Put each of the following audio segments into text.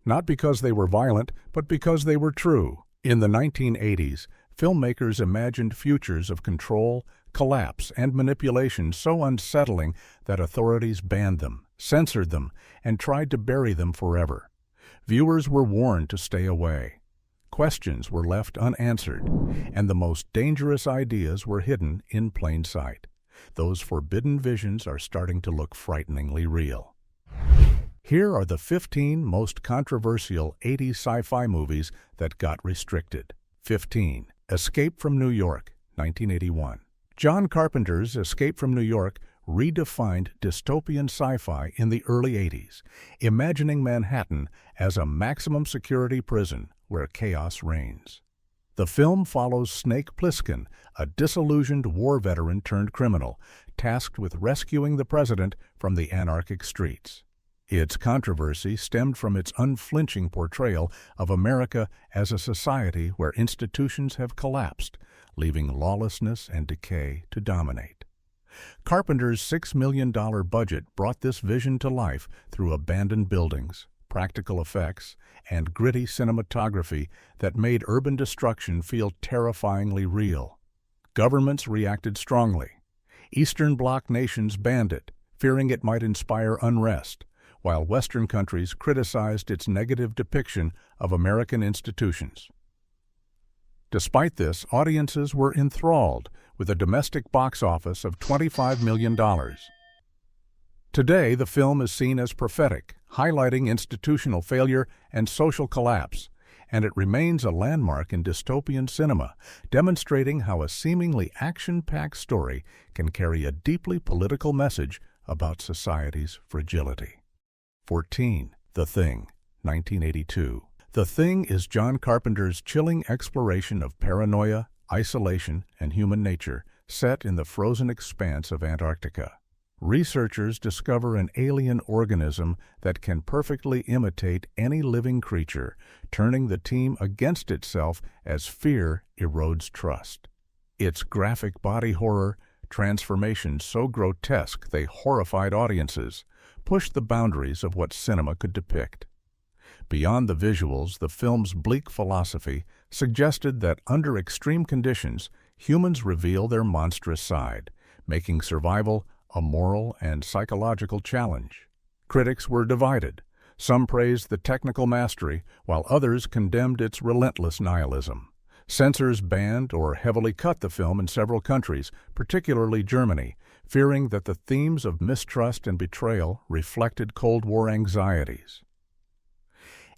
not because they were violent, but because they were true. In the 1980s, filmmakers imagined futures of control, collapse, and manipulation so unsettling that authorities banned them, censored them, and tried to bury them forever. Viewers were warned to stay away. Questions were left unanswered, and the most dangerous ideas were hidden in plain sight. Those forbidden visions are starting to look frighteningly real. Here are the 15 most controversial 80s sci-fi movies that got restricted. 15. Escape from New York, 1981. John Carpenter's Escape from New York redefined dystopian sci-fi in the early 80s, imagining Manhattan as a maximum security prison where chaos reigns. The film follows Snake Plissken, a disillusioned war veteran turned criminal, tasked with rescuing the president from the anarchic streets. Its controversy stemmed from its unflinching portrayal of America as a society where institutions have collapsed, leaving lawlessness and decay to dominate. Carpenter's $6 million budget brought this vision to life through abandoned buildings, practical effects, and gritty cinematography that made urban destruction feel terrifyingly real. Governments reacted strongly. Eastern Bloc nations banned it, fearing it might inspire unrest, while Western countries criticized its negative depiction of American institutions. Despite this, audiences were enthralled with a domestic box office of $25 million. Today, the film is seen as prophetic, highlighting institutional failure and social collapse, and it remains a landmark in dystopian cinema, demonstrating how a seemingly action-packed story can carry a deeply political message about society's fragility. 14. The Thing, 1982. The Thing is John Carpenter's chilling exploration of paranoia, isolation, and human nature, set in the frozen expanse of Antarctica. Researchers discover an alien organism that can perfectly imitate any living creature, turning the team against itself as fear erodes trust. Its graphic body horror, transformations so grotesque they horrified audiences, pushed the boundaries of what cinema could depict. Beyond the visuals, the film's bleak philosophy suggested that under extreme conditions, humans reveal their monstrous side, making survival a moral and psychological challenge. Critics were divided. Some praised the technical mastery, while others condemned its relentless nihilism. Censors banned or heavily cut the film in several countries, particularly Germany, fearing that the themes of mistrust and betrayal reflected Cold War anxieties.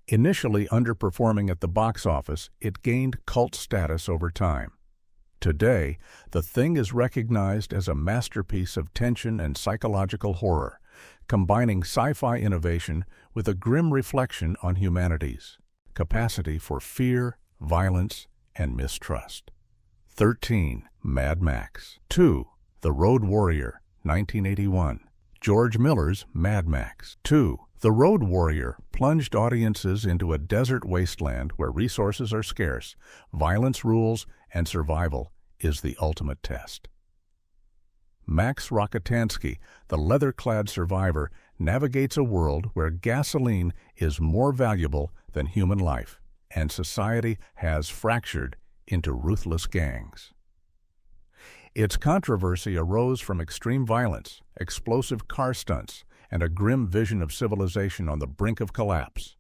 Initially underperforming at the box office, it gained cult status over time. Today, The Thing is recognized as a masterpiece of tension and psychological horror, combining sci-fi innovation with a grim reflection on humanity's capacity for fear, violence, and mistrust. 13. Mad Max. 2. The Road Warrior, 1981. George Miller's Mad Max. 2. The Road Warrior plunged audiences into a desert wasteland where resources are scarce, violence rules, and survival is the ultimate test. Max Rokitansky, the leather-clad survivor, navigates a world where gasoline is more valuable than human life, and society has fractured into ruthless gangs. Its controversy arose from extreme violence, explosive car stunts, and a grim vision of civilization on the brink of collapse.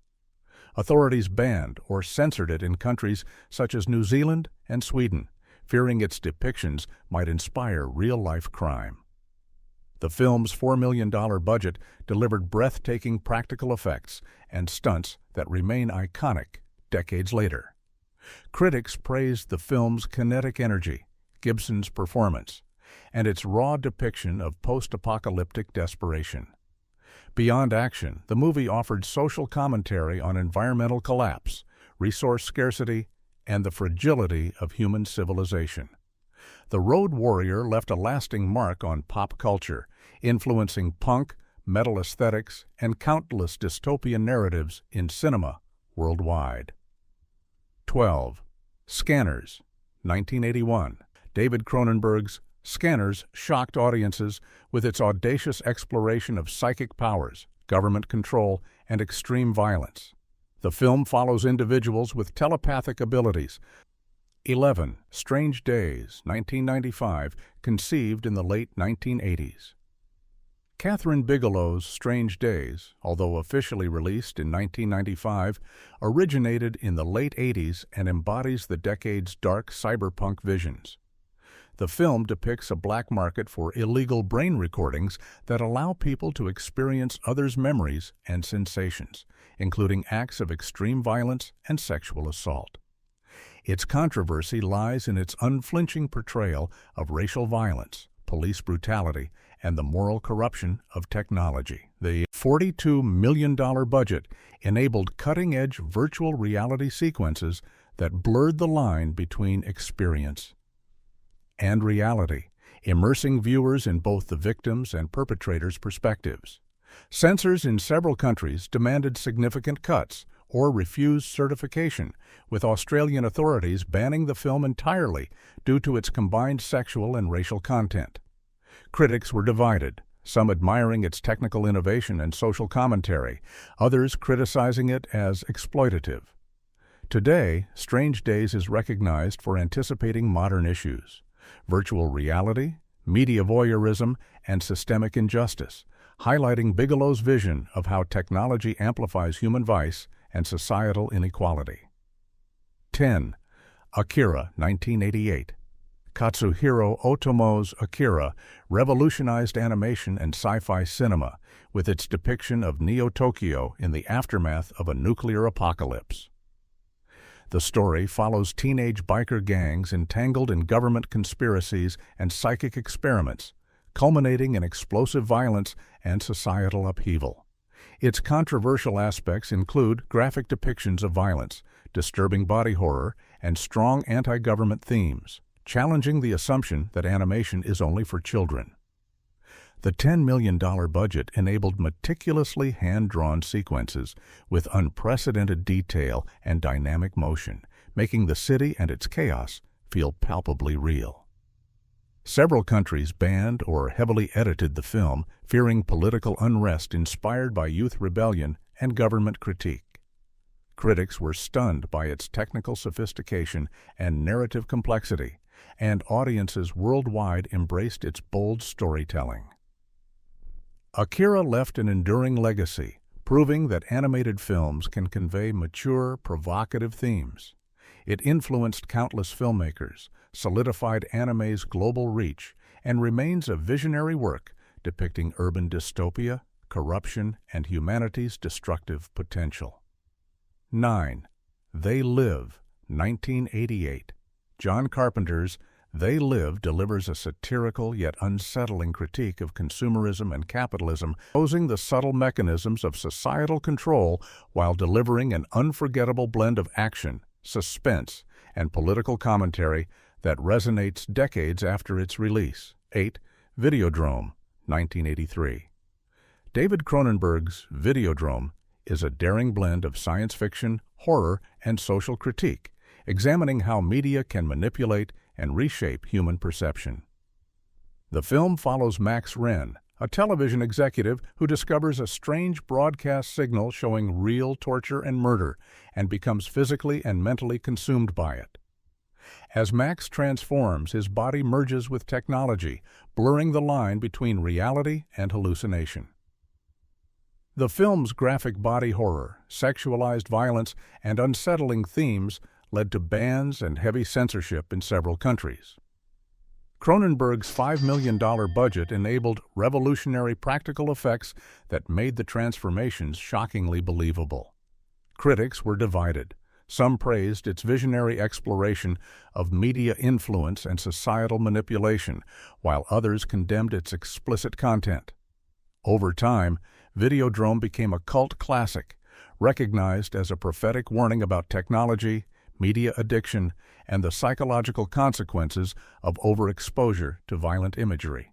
Authorities banned or censored it in countries such as New Zealand and Sweden, fearing its depictions might inspire real-life crime. The film's $4 million budget delivered breathtaking practical effects and stunts that remain iconic decades later. Critics praised the film's kinetic energy, Gibson's performance, and its raw depiction of post-apocalyptic desperation. Beyond action, the movie offered social commentary on environmental collapse, resource scarcity, and the fragility of human civilization. The Road Warrior left a lasting mark on pop culture, influencing punk, metal aesthetics, and countless dystopian narratives in cinema worldwide. 12. Scanners, 1981. David Cronenberg's Scanners shocked audiences with its audacious exploration of psychic powers, government control, and extreme violence. The film follows individuals with telepathic abilities. 11. Strange Days, 1995, conceived in the late 1980s. Catherine Bigelow's Strange Days, although officially released in 1995, originated in the late 80s and embodies the decade's dark cyberpunk visions. The film depicts a black market for illegal brain recordings that allow people to experience others' memories and sensations, including acts of extreme violence and sexual assault. Its controversy lies in its unflinching portrayal of racial violence, police brutality, and the moral corruption of technology. The $42 million budget enabled cutting-edge virtual reality sequences that blurred the line between experience and reality, immersing viewers in both the victims' and perpetrators' perspectives. Censors in several countries demanded significant cuts or refused certification, with Australian authorities banning the film entirely due to its combined sexual and racial content. Critics were divided, some admiring its technical innovation and social commentary, others criticizing it as exploitative. Today, Strange Days is recognized for anticipating modern issues: virtual reality, media voyeurism, and systemic injustice, highlighting Bigelow's vision of how technology amplifies human vice and societal inequality. 10. Akira, 1988. Katsuhiro Otomo's Akira revolutionized animation and sci-fi cinema with its depiction of Neo-Tokyo in the aftermath of a nuclear apocalypse. The story follows teenage biker gangs entangled in government conspiracies and psychic experiments, culminating in explosive violence and societal upheaval. Its controversial aspects include graphic depictions of violence, disturbing body horror, and strong anti-government themes, challenging the assumption that animation is only for children. The $10 million budget enabled meticulously hand-drawn sequences with unprecedented detail and dynamic motion, making the city and its chaos feel palpably real. Several countries banned or heavily edited the film, fearing political unrest inspired by youth rebellion and government critique. Critics were stunned by its technical sophistication and narrative complexity, and audiences worldwide embraced its bold storytelling. Akira left an enduring legacy, proving that animated films can convey mature, provocative themes. It influenced countless filmmakers, solidified anime's global reach, and remains a visionary work depicting urban dystopia, corruption, and humanity's destructive potential. 9. They Live, 1988. John Carpenter's They Live delivers a satirical yet unsettling critique of consumerism and capitalism, exposing the subtle mechanisms of societal control while delivering an unforgettable blend of action, suspense, and political commentary that resonates decades after its release. 8. Videodrome, 1983. David Cronenberg's Videodrome is a daring blend of science fiction, horror, and social critique, examining how media can manipulate and reshape human perception. The film follows Max Wren, a television executive who discovers a strange broadcast signal showing real torture and murder and becomes physically and mentally consumed by it. As Max transforms, his body merges with technology, blurring the line between reality and hallucination. The film's graphic body horror, sexualized violence, and unsettling themes led to bans and heavy censorship in several countries. Cronenberg's $5 million budget enabled revolutionary practical effects that made the transformations shockingly believable. Critics were divided. Some praised its visionary exploration of media influence and societal manipulation, while others condemned its explicit content. Over time, Videodrome became a cult classic, recognized as a prophetic warning about technology, media addiction, and the psychological consequences of overexposure to violent imagery.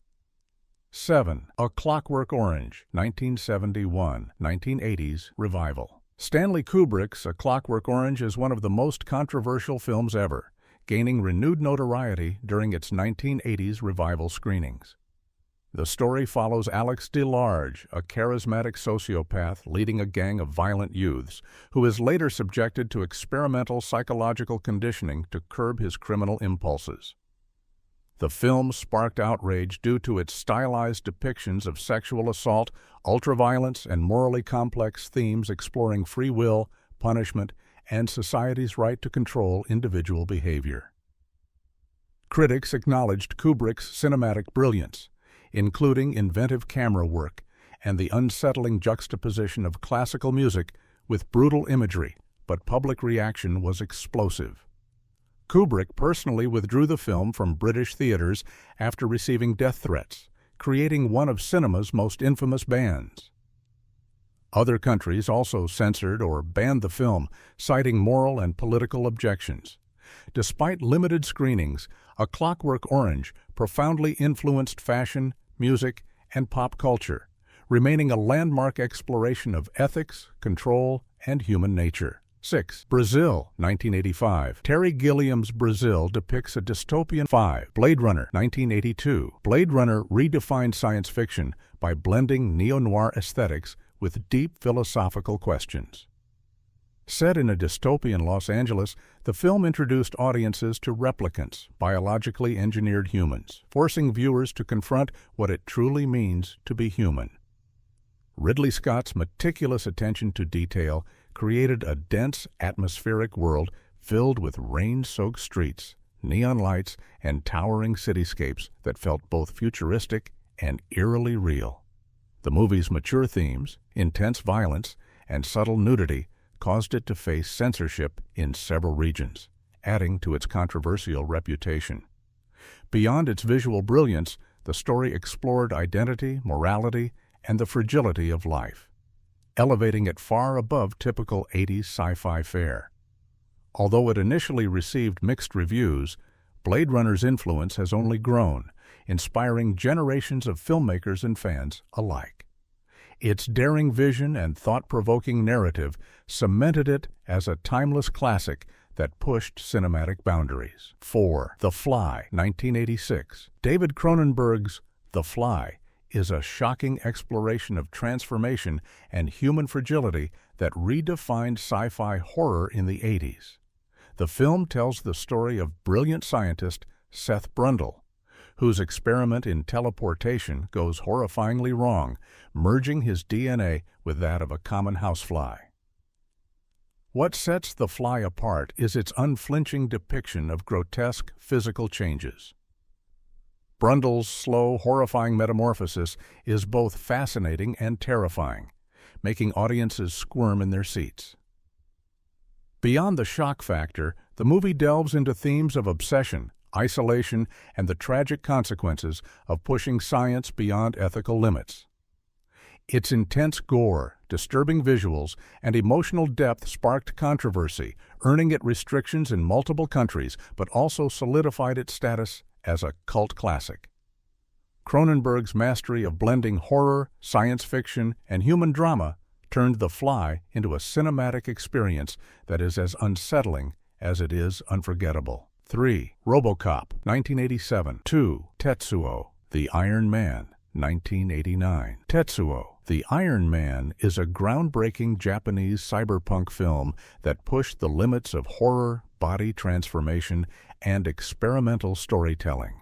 7. A Clockwork Orange, 1971, 1980s revival. Stanley Kubrick's A Clockwork Orange is one of the most controversial films ever, gaining renewed notoriety during its 1980s revival screenings. The story follows Alex DeLarge, a charismatic sociopath leading a gang of violent youths, who is later subjected to experimental psychological conditioning to curb his criminal impulses. The film sparked outrage due to its stylized depictions of sexual assault, ultraviolence, and morally complex themes exploring free will, punishment, and society's right to control individual behavior. Critics acknowledged Kubrick's cinematic brilliance, including inventive camera work and the unsettling juxtaposition of classical music with brutal imagery, but public reaction was explosive. Kubrick personally withdrew the film from British theaters after receiving death threats, creating one of cinema's most infamous bans. Other countries also censored or banned the film, citing moral and political objections. Despite limited screenings, A Clockwork Orange profoundly influenced fashion, music, and pop culture, remaining a landmark exploration of ethics, control, and human nature. 6. Brazil, 1985. Terry Gilliam's Brazil depicts a dystopian. 5. Blade Runner, 1982. Blade Runner redefined science fiction by blending neo-noir aesthetics with deep philosophical questions. Set in a dystopian Los Angeles, the film introduced audiences to replicants, biologically engineered humans, forcing viewers to confront what it truly means to be human. Ridley Scott's meticulous attention to detail created a dense, atmospheric world filled with rain-soaked streets, neon lights, and towering cityscapes that felt both futuristic and eerily real. The movie's mature themes, intense violence, and subtle nudity caused it to face censorship in several regions, adding to its controversial reputation. Beyond its visual brilliance, the story explored identity, morality, and the fragility of life, elevating it far above typical 80s sci-fi fare. Although it initially received mixed reviews, Blade Runner's influence has only grown, inspiring generations of filmmakers and fans alike. Its daring vision and thought-provoking narrative cemented it as a timeless classic that pushed cinematic boundaries. 4. The Fly, 1986. David Cronenberg's The Fly is a shocking exploration of transformation and human fragility that redefined sci-fi horror in the 80s. The film tells the story of brilliant scientist Seth Brundle, whose experiment in teleportation goes horrifyingly wrong, merging his DNA with that of a common housefly. What sets The Fly apart is its unflinching depiction of grotesque physical changes. Brundle's slow, horrifying metamorphosis is both fascinating and terrifying, making audiences squirm in their seats. Beyond the shock factor, the movie delves into themes of obsession, isolation, and the tragic consequences of pushing science beyond ethical limits. Its intense gore, disturbing visuals, and emotional depth sparked controversy, earning it restrictions in multiple countries, but also solidified its status as a cult classic. Cronenberg's mastery of blending horror, science fiction, and human drama turned The Fly into a cinematic experience that is as unsettling as it is unforgettable. 3. RoboCop, 1987. 2. Tetsuo, the Iron Man, 1989. Tetsuo, the Iron Man is a groundbreaking Japanese cyberpunk film that pushed the limits of horror, body transformation, and experimental storytelling.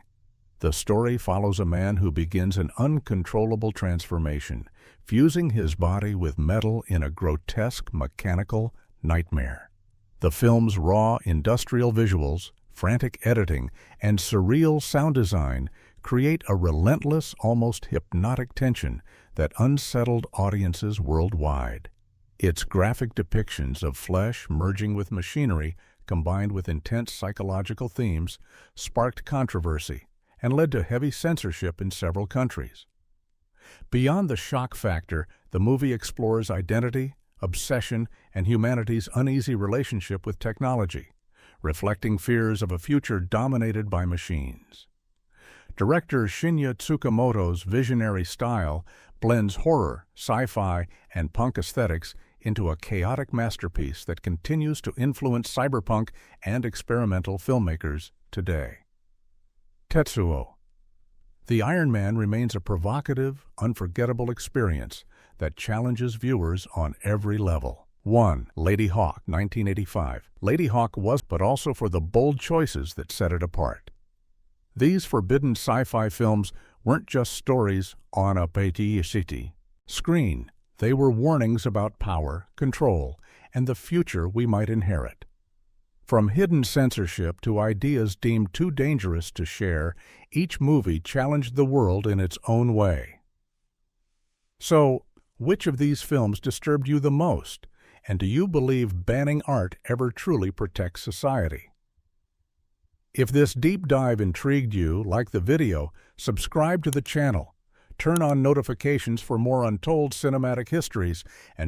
The story follows a man who begins an uncontrollable transformation, fusing his body with metal in a grotesque mechanical nightmare. The film's raw industrial visuals, frantic editing, and surreal sound design create a relentless, almost hypnotic tension that unsettled audiences worldwide. Its graphic depictions of flesh merging with machinery, combined with intense psychological themes, sparked controversy and led to heavy censorship in several countries. Beyond the shock factor, the movie explores identity, obsession, and humanity's uneasy relationship with technology, reflecting fears of a future dominated by machines. Director Shinya Tsukamoto's visionary style blends horror, sci-fi, and punk aesthetics into a chaotic masterpiece that continues to influence cyberpunk and experimental filmmakers today. Tetsuo. The Iron Man remains a provocative, unforgettable experience that challenges viewers on every level. 1. Lady Hawk, 1985. Lady Hawk was, but also for the bold choices that set it apart. These forbidden sci-fi films weren't just stories on a petit screen. They were warnings about power, control, and the future we might inherit. From hidden censorship to ideas deemed too dangerous to share, each movie challenged the world in its own way. So, which of these films disturbed you the most? And do you believe banning art ever truly protects society? If this deep dive intrigued you, like the video, subscribe to the channel, turn on notifications for more untold cinematic histories, and